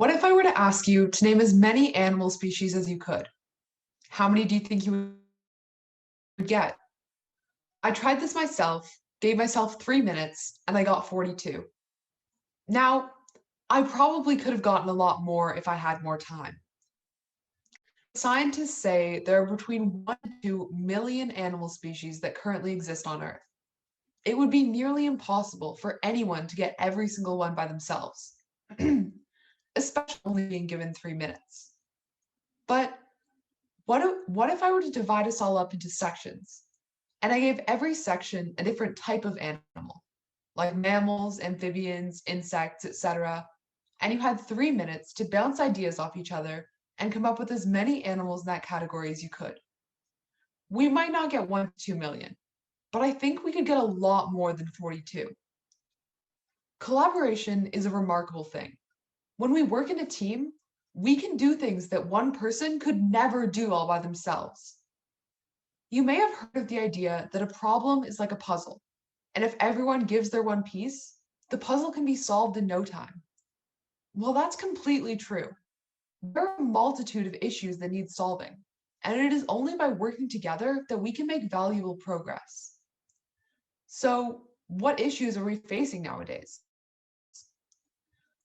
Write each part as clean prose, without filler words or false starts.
What if I were to ask you to name as many animal species as you could? How many do you think you would get? I tried this myself, gave myself 3 minutes, and I got 42. Now, I probably could have gotten a lot more if I had more time. Scientists say there are between 1 to 2 million animal species that currently exist on Earth. It would be nearly impossible for anyone to get every single one by themselves, especially only being given 3 minutes. But what if I were to divide us all up into sections, and I gave every section a different type of animal, like mammals, amphibians, insects, etc., and you had 3 minutes to bounce ideas off each other and come up with as many animals in that category as you could? We might not get 1 to 2 million, but I think we could get a lot more than 42. Collaboration is a remarkable thing. When we work in a team, we can do things that one person could never do all by themselves. You may have heard of the idea that a problem is like a puzzle, and if everyone gives their one piece, the puzzle can be solved in no time. Well, that's completely true. There are a multitude of issues that need solving, and it is only by working together that we can make valuable progress. So, what issues are we facing nowadays?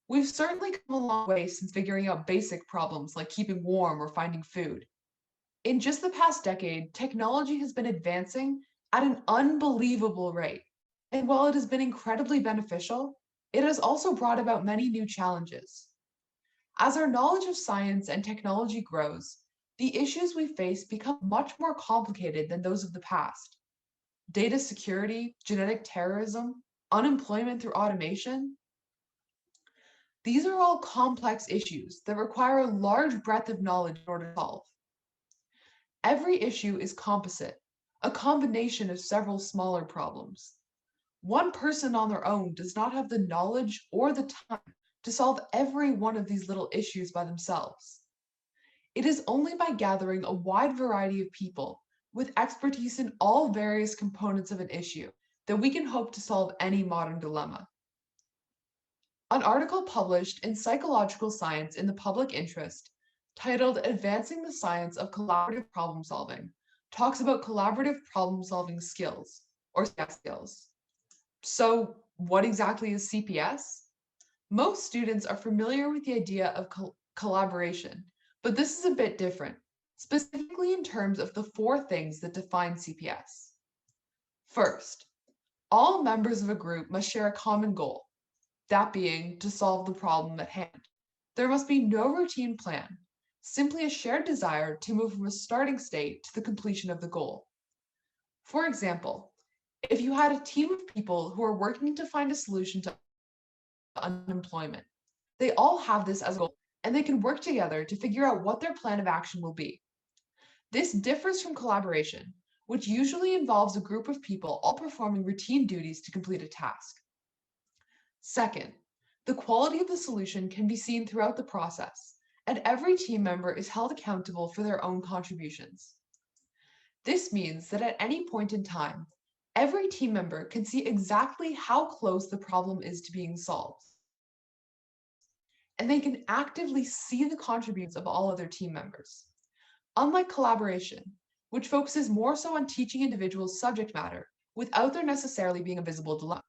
We've certainly come a long way since figuring out basic problems like keeping warm or finding food. In just the past decade, technology has been advancing at an unbelievable rate. And while it has been incredibly beneficial, it has also brought about many new challenges. As our knowledge of science and technology grows, the issues we face become much more complicated than those of the past. Data security, genetic terrorism, unemployment through automation. These are all complex issues that require a large breadth of knowledge in order to solve. Every issue is composite, a combination of several smaller problems. One person on their own does not have the knowledge or the time to solve every one of these little issues by themselves. It is only by gathering a wide variety of people with expertise in all various components of an issue that we can hope to solve any modern dilemma. An article published in Psychological Science in the Public Interest, titled Advancing the Science of Collaborative Problem Solving, talks about collaborative problem-solving skills, or CPS skills. So, what exactly is CPS? Most students are familiar with the idea of collaboration, but this is a bit different, specifically in terms of the 4 things that define CPS. First, all members of a group must share a common goal, that being to solve the problem at hand. There must be no routine plan, simply a shared desire to move from a starting state to the completion of the goal. For example, if you had a team of people who are working to find a solution to unemployment, they all have this as a goal, and they can work together to figure out what their plan of action will be. This differs from collaboration, which usually involves a group of people all performing routine duties to complete a task. Second, the quality of the solution can be seen throughout the process, and every team member is held accountable for their own contributions. This means that at any point in time, every team member can see exactly how close the problem is to being solved, and they can actively see the contributions of all other team members. Unlike collaboration, which focuses more so on teaching individuals subject matter without there necessarily being a visible dilemma.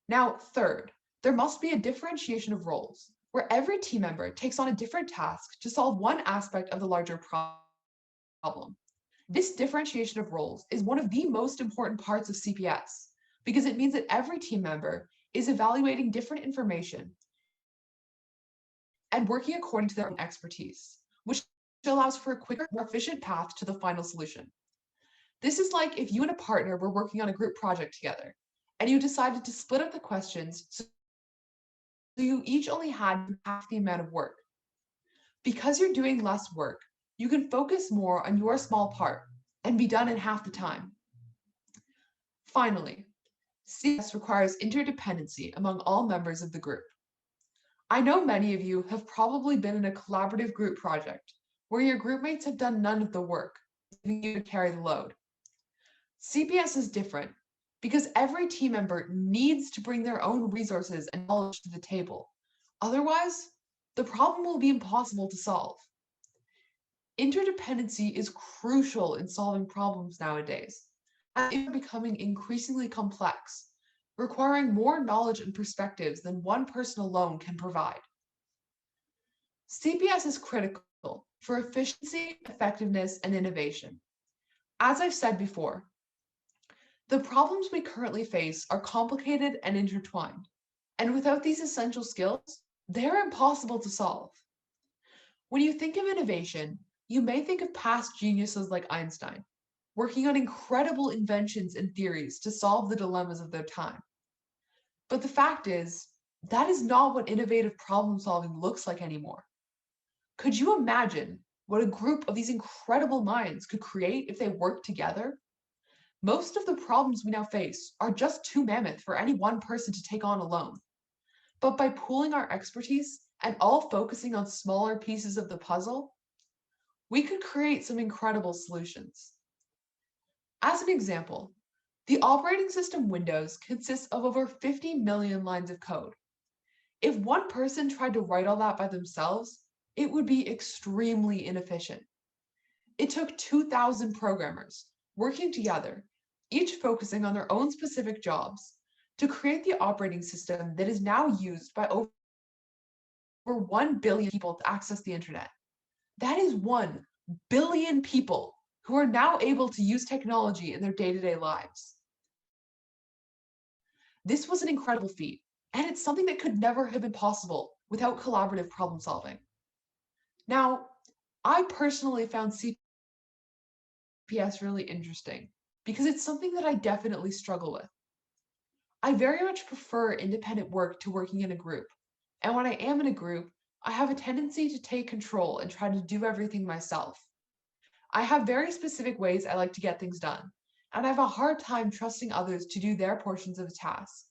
Now, third, there must be a differentiation of roles, where every team member takes on a different task to solve one aspect of the larger problem. This differentiation of roles is one of the most important parts of CPS, because it means that every team member is evaluating different information and working according to their own expertise, which allows for a quicker, more efficient path to the final solution. This is like if you and a partner were working on a group project together, and you decided to split up the questions so you each only had half the amount of work. Because you're doing less work, you can focus more on your small part and be done in half the time. Finally, CPS requires interdependency among all members of the group. I know many of you have probably been in a collaborative group project where your groupmates have done none of the work, leaving you to carry the load. CPS is different because every team member needs to bring their own resources and knowledge to the table. Otherwise, the problem will be impossible to solve. Interdependency is crucial in solving problems nowadays, as they are becoming increasingly complex, requiring more knowledge and perspectives than one person alone can provide. CPS is critical for efficiency, effectiveness, and innovation. As I've said before, the problems we currently face are complicated and intertwined, and without these essential skills, they're impossible to solve. When you think of innovation, you may think of past geniuses like Einstein, working on incredible inventions and theories to solve the dilemmas of their time. But the fact is, that is not what innovative problem solving looks like anymore. Could you imagine what a group of these incredible minds could create if they worked together? Most of the problems we now face are just too mammoth for any one person to take on alone. But by pooling our expertise and all focusing on smaller pieces of the puzzle, we could create some incredible solutions. As an example, the operating system Windows consists of over 50 million lines of code. If one person tried to write all that by themselves, it would be extremely inefficient. It took 2,000 programmers working together, each focusing on their own specific jobs, to create the operating system that is now used by over 1 billion people to access the internet. That is 1 billion people who are now able to use technology in their day-to-day lives. This was an incredible feat, and it's something that could never have been possible without collaborative problem solving. Now, I personally found CPS really interesting because it's something that I definitely struggle with. I very much prefer independent work to working in a group, and when I am in a group, I have a tendency to take control and try to do everything myself. I have very specific ways I like to get things done, and I have a hard time trusting others to do their portions of a task.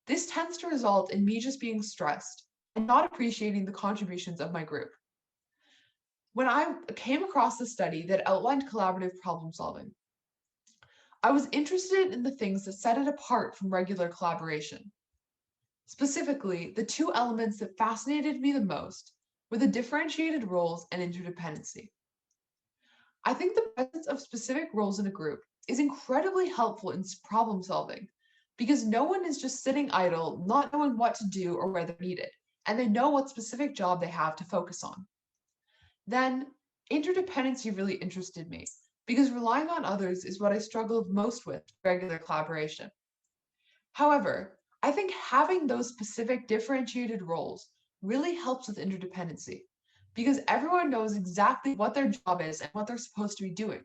This tends to result in me just being stressed and not appreciating the contributions of my group. When I came across the study that outlined collaborative problem solving, I was interested in the things that set it apart from regular collaboration. Specifically, the two elements that fascinated me the most were the differentiated roles and interdependency. I think the presence of specific roles in a group is incredibly helpful in problem solving because no one is just sitting idle, not knowing what to do or where they're needed, and they know what specific job they have to focus on. Then, interdependency really interested me because relying on others is what I struggled most with in regular collaboration. However, I think having those specific differentiated roles really helps with interdependency because everyone knows exactly what their job is and what they're supposed to be doing,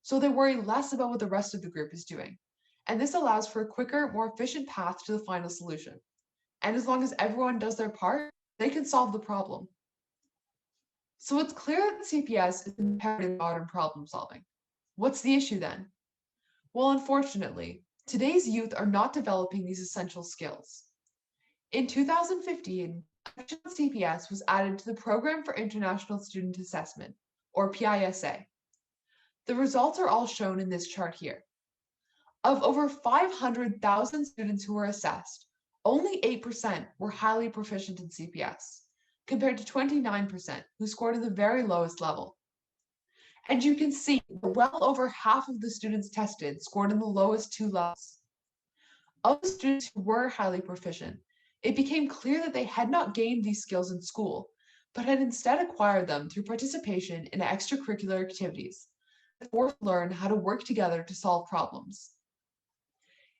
so they worry less about what the rest of the group is doing. And this allows for a quicker, more efficient path to the final solution. And as long as everyone does their part, they can solve the problem. So it's clear that CPS is imperative in modern problem solving. What's the issue then? Well, unfortunately, today's youth are not developing these essential skills. In 2015, CPS was added to the Program for International Student Assessment, or PISA. The results are all shown in this chart here. Of over 500,000 students who were assessed, only 8% were highly proficient in CPS, compared to 29% who scored at the very lowest level. And you can see well over half of the students tested scored in the lowest 2 levels. Of the students who were highly proficient, it became clear that they had not gained these skills in school, but had instead acquired them through participation in extracurricular activities that forced them to learn how to work together to solve problems.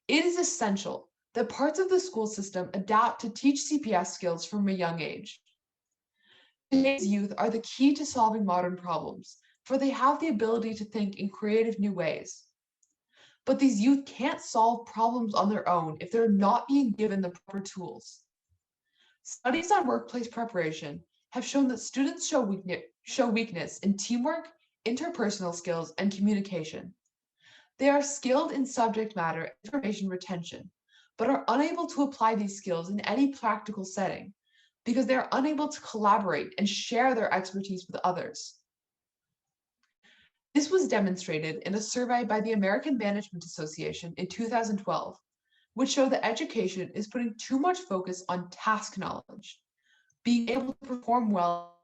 It is essential that parts of the school system adapt to teach CPS skills from a young age. Today's youth are the key to solving modern problems, for they have the ability to think in creative new ways. But these youth can't solve problems on their own if they're not being given the proper tools. Studies on workplace preparation have shown that students show weakness in teamwork, interpersonal skills, and communication. They are skilled in subject matter and information retention, but are unable to apply these skills in any practical setting because they are unable to collaborate and share their expertise with others. This was demonstrated in a survey by the American Management Association in 2012, which showed that education is putting too much focus on task knowledge, being able to perform well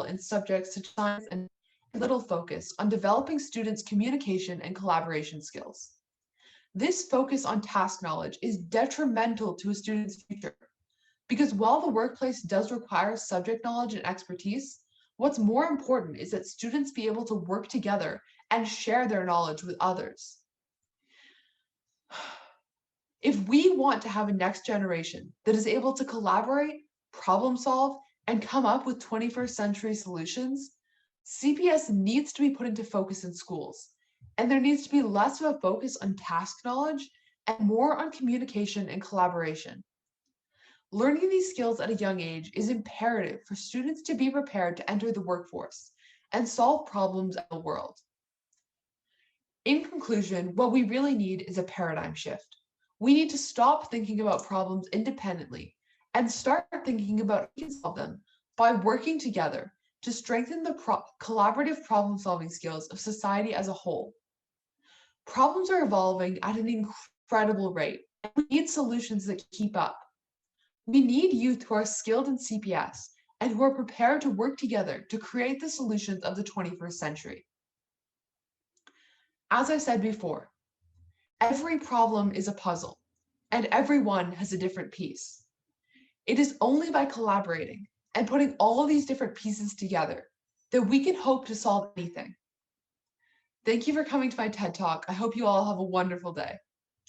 in subjects such as science and little focus on developing students' communication and collaboration skills. This focus on task knowledge is detrimental to a student's future because while the workplace does require subject knowledge and expertise, what's more important is that students be able to work together and share their knowledge with others. If we want to have a next generation that is able to collaborate, problem solve, and come up with 21st century solutions, CPS needs to be put into focus in schools, and there needs to be less of a focus on task knowledge and more on communication and collaboration. Learning these skills at a young age is imperative for students to be prepared to enter the workforce and solve problems in the world. In conclusion, what we really need is a paradigm shift. We need to stop thinking about problems independently and start thinking about how we can solve them by working together to strengthen the collaborative problem-solving skills of society as a whole. Problems are evolving at an incredible rate, and we need solutions that keep up. We need youth who are skilled in CPS and who are prepared to work together to create the solutions of the 21st century. As I said before, every problem is a puzzle, and everyone has a different piece. It is only by collaborating and putting all of these different pieces together that we can hope to solve anything. Thank you for coming to my TED Talk. I hope you all have a wonderful day.